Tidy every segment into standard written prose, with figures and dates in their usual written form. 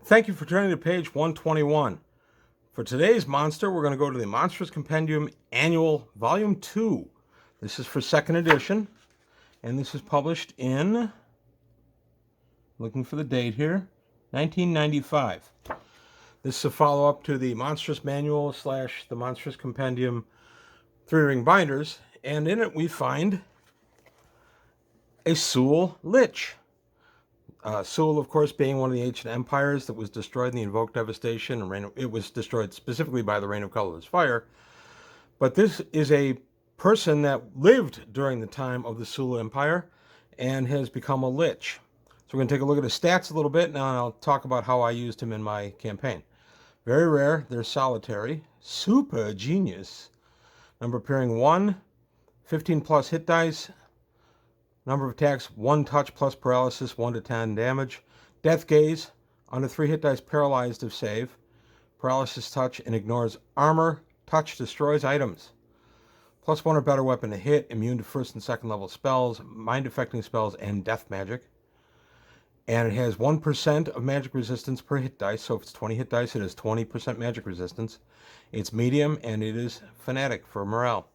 Thank you for turning to page 121. For today's monster, we're going to go to the Monstrous Compendium Annual Volume 2. This is for 2nd edition, and this is published in, looking for the date here, 1995. This is a follow-up to the Monstrous Manual / the Monstrous Compendium 3-ring binders, and in it we find a Suel Lich. Suel, of course, being one of the ancient empires that was destroyed in the Invoked Devastation, and it was destroyed specifically by the Reign of Colorless Fire. But this is a person that lived during the time of the Suel Empire and has become a Lich. So we're going to take a look at his stats a little bit, and I'll talk about how I used him in my campaign. Very rare, they're solitary, super genius. Number appearing 1, 15 plus hit dice. Number of attacks, 1 touch plus paralysis, 1 to 10 damage. Death Gaze, under 3 hit dice paralyzed if save. Paralysis touch and ignores armor. Touch destroys items. Plus 1 or better weapon to hit, immune to 1st and 2nd level spells, mind affecting spells, and death magic. And it has 1% of magic resistance per hit dice, so if it's 20 hit dice, it has 20% magic resistance. It's medium, and it is fanatic for morale.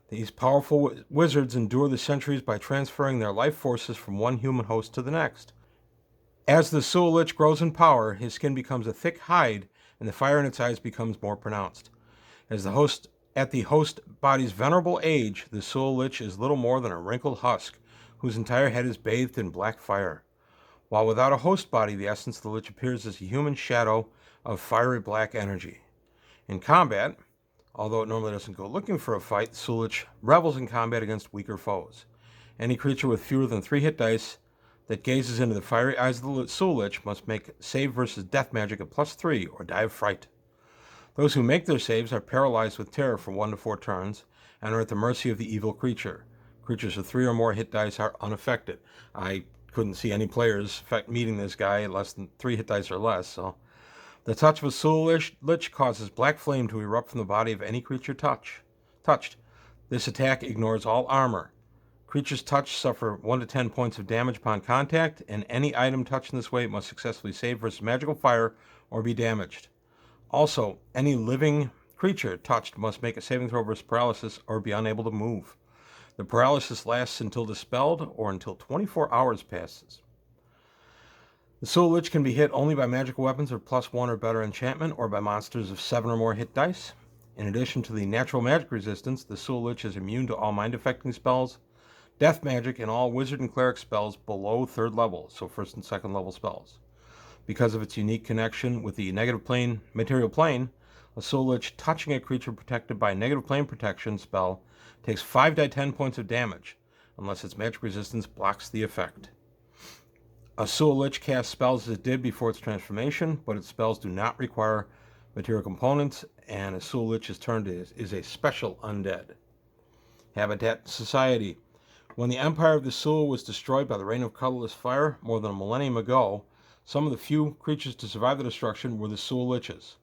These powerful wizards endure the centuries by transferring their life forces from one human host to the next. As the Suel Lich grows in power, his skin becomes a thick hide, and the fire in its eyes becomes more pronounced. At the host body's venerable age, the Suel Lich is little more than a wrinkled husk, whose entire head is bathed in black fire. While without a host body, the essence of the Lich appears as a human shadow of fiery black energy. In combat, although it normally doesn't go looking for a fight, the Suel Lich revels in combat against weaker foes. Any creature with fewer than 3 hit dice that gazes into the fiery eyes of the Suel Lich must make save versus death magic at +3 or die of fright. Those who make their saves are paralyzed with terror for 1 to 4 turns and are at the mercy of the evil creature. Creatures with 3 or more hit dice are unaffected. I couldn't see any players meeting this guy at less than 3 hit dice or less, so... The touch of a Suel Lich causes black flame to erupt from the body of any creature touched. This attack ignores all armor. Creatures touched suffer 1 to 10 points of damage upon contact, and any item touched in this way must successfully save versus magical fire or be damaged. Also, any living creature touched must make a saving throw versus paralysis or be unable to move. The paralysis lasts until dispelled or until 24 hours passes. The Suel Lich can be hit only by magical weapons of +1 or better enchantment, or by monsters of 7 or more hit dice. In addition to the natural magic resistance, the Suel Lich is immune to all mind-affecting spells, death magic, and all wizard and cleric spells below 3rd level, so 1st and 2nd level spells. Because of its unique connection with the negative plane, material plane, a Suel Lich touching a creature protected by a negative plane protection spell takes 5 die 10 points of damage, unless its magic resistance blocks the effect. A Suel Lich casts spells as it did before its transformation, but its spells do not require material components, and a Suel Lich is turned is a special undead. Habitat Society. When the empire of the Suel was destroyed by the Reign of Colorless Fire more than a millennium ago, some of the few creatures to survive the destruction were the Suel Liches.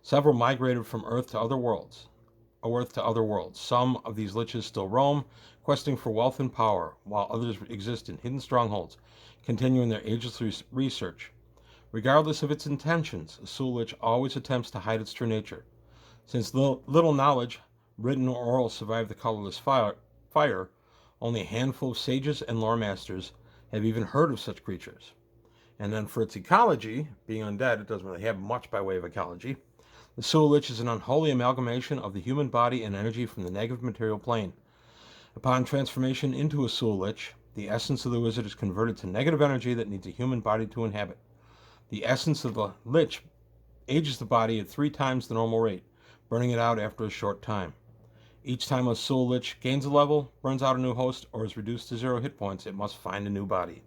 Several migrated from Earth to other worlds. Some of these Liches still roam, questing for wealth and power, while others exist in hidden strongholds, continuing their ageless research. Regardless of its intentions, a Suel Lich always attempts to hide its true nature. Since little knowledge, written or oral, survived the colorless fire, only a handful of sages and lore masters have even heard of such creatures. And then for its ecology, being undead, it doesn't really have much by way of ecology. The Suel Lich is an unholy amalgamation of the human body and energy from the negative material plane. Upon transformation into a Suel Lich, the essence of the wizard is converted to negative energy that needs a human body to inhabit. The essence of the Lich ages the body at 3 times the normal rate, burning it out after a short time. Each time a Suel Lich gains a level, burns out a new host, or is reduced to 0 hit points, it must find a new body.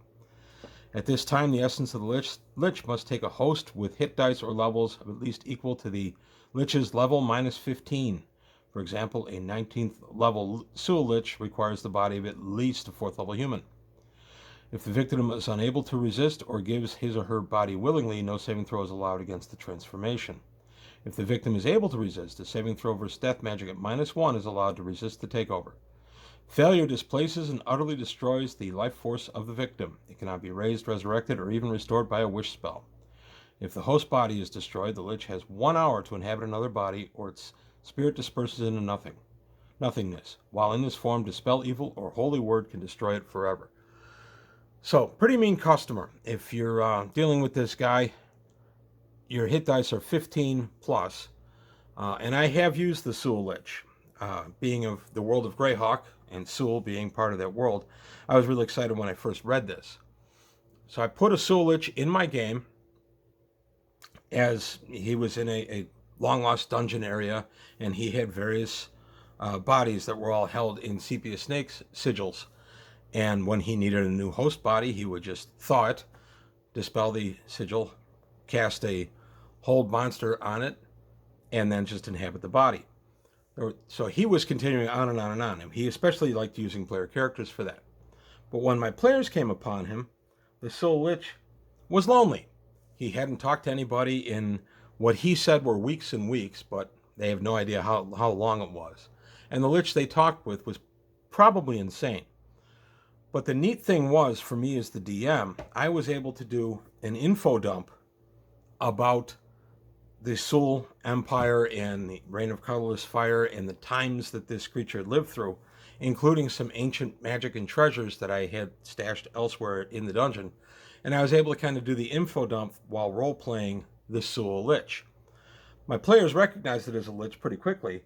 At this time, the essence of the Lich must take a host with hit dice or levels of at least equal to the Lich's level minus 15. For example, a 19th level Suel Lich requires the body of at least a 4th level human. If the victim is unable to resist or gives his or her body willingly, no saving throw is allowed against the transformation. If the victim is able to resist, a saving throw versus death magic at -1 is allowed to resist the takeover. Failure displaces and utterly destroys the life force of the victim. It cannot be raised, resurrected, or even restored by a wish spell. If the host body is destroyed, the Lich has 1 hour to inhabit another body, or its spirit disperses into nothingness. While in this form, dispel evil or holy word can destroy it forever. So, pretty mean customer. If you're dealing with this guy, your hit dice are 15 plus. And I have used the Suel Lich. Being of the world of Greyhawk, and Suel being part of that world, I was really excited when I first read this. So I put a Suel Lich in my game as he was in a long-lost dungeon area, and he had various bodies that were all held in sepia snakes sigils. And when he needed a new host body, he would just thaw it, dispel the sigil, cast a hold monster on it, and then just inhabit the body. So he was continuing on and on and on. And he especially liked using player characters for that. But when my players came upon him, the Suel Lich was lonely. He hadn't talked to anybody in what he said were weeks and weeks, but they have no idea how long it was. And the Lich they talked with was probably insane. But the neat thing was, for me as the DM, I was able to do an info dump about the Suel Empire and the Reign of Colorless Fire and the times that this creature lived through, including some ancient magic and treasures that I had stashed elsewhere in the dungeon. And I was able to kind of do the info dump while role-playing the Suel Lich. My players recognized it as a Lich pretty quickly,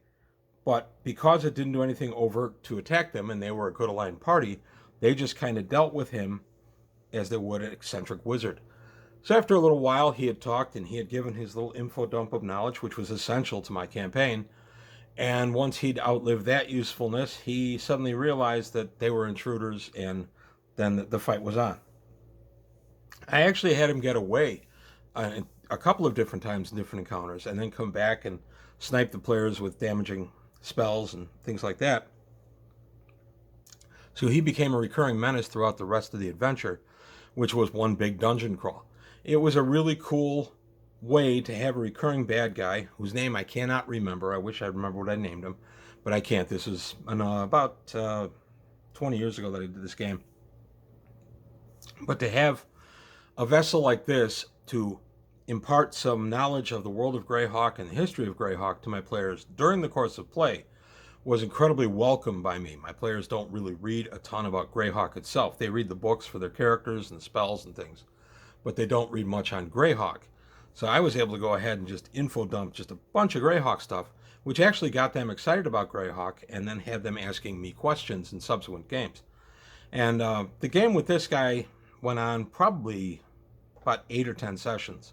but because it didn't do anything overt to attack them and they were a good aligned party, they just kind of dealt with him as they would an eccentric wizard. So after a little while, he had talked and he had given his little info dump of knowledge, which was essential to my campaign. And once he'd outlived that usefulness, he suddenly realized that they were intruders, and then the fight was on. I actually had him get away a couple of different times in different encounters, and then come back and snipe the players with damaging spells and things like that. So he became a recurring menace throughout the rest of the adventure, which was one big dungeon crawl. It was a really cool way to have a recurring bad guy whose name I cannot remember. I wish I remember what I named him, but I can't. This was about 20 years ago that I did this game. But to have a vessel like this to impart some knowledge of the world of Greyhawk and the history of Greyhawk to my players during the course of play was incredibly welcome by me. My players don't really read a ton about Greyhawk itself. They read the books for their characters and spells and things, but they don't read much on Greyhawk. So I was able to go ahead and just info dump just a bunch of Greyhawk stuff, which actually got them excited about Greyhawk, and then had them asking me questions in subsequent games. And the game with this guy went on probably about 8 or 10 sessions.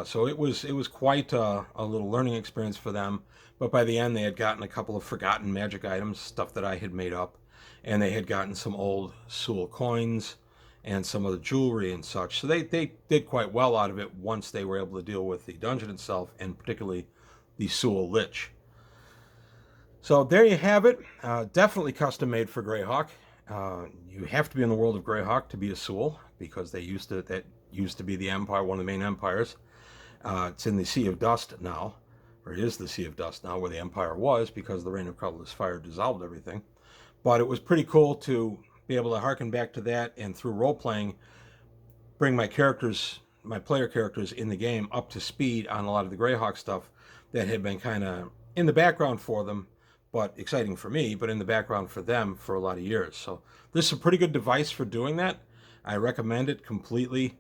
So it was quite a little learning experience for them. But by the end, they had gotten a couple of forgotten magic items, stuff that I had made up, and they had gotten some old Suel coins and some of the jewelry and such. So they did quite well out of it once they were able to deal with the dungeon itself, and particularly the Suel Lich. So there you have it. Definitely custom made for Greyhawk. You have to be in the world of Greyhawk to be a Suel, because that used to be the empire, one of the main empires. It's in the Sea of Dust now, or it is the Sea of Dust now, where the empire was, because the Reign of Colorless Fire dissolved everything. But it was pretty cool to be able to harken back to that, and through role-playing, bring my player characters in the game up to speed on a lot of the Greyhawk stuff that had been kind of in the background for them, but exciting for me, but in the background for them for a lot of years. So this is a pretty good device for doing that. I recommend it completely.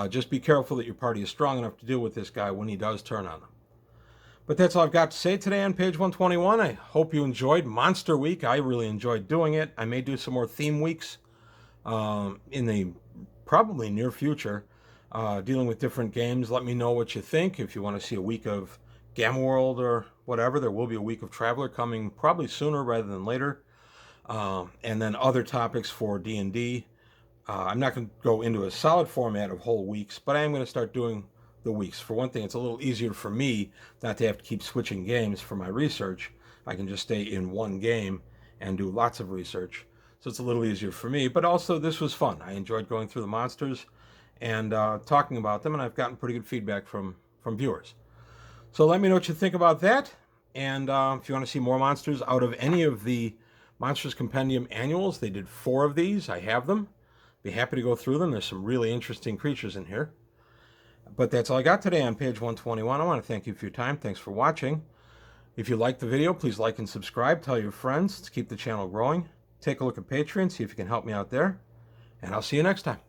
Just be careful that your party is strong enough to deal with this guy when he does turn on them. But that's all I've got to say today on page 121. I hope you enjoyed Monster Week. I really enjoyed doing it. I may do some more theme weeks in the probably near future, dealing with different games. Let me know what you think. If you want to see a week of Gamma World or whatever, there will be a week of Traveler coming probably sooner rather than later. And then other topics for D&D. I'm not going to go into a solid format of whole weeks, but I am going to start doing the weeks. For one thing, it's a little easier for me not to have to keep switching games for my research. I can just stay in one game and do lots of research. So it's a little easier for me, but also this was fun. I enjoyed going through the monsters and talking about them, and I've gotten pretty good feedback from viewers. So let me know what you think about that. And if you want to see more monsters out of any of the Monsters Compendium annuals, they did 4 of these. I have them. Be happy to go through them. There's some really interesting creatures in here. But that's all I got today on page 121. I want to thank you for your time. Thanks for watching. If you liked the video, please like and subscribe. Tell your friends to keep the channel growing. Take a look at Patreon, see if you can help me out there. And I'll see you next time.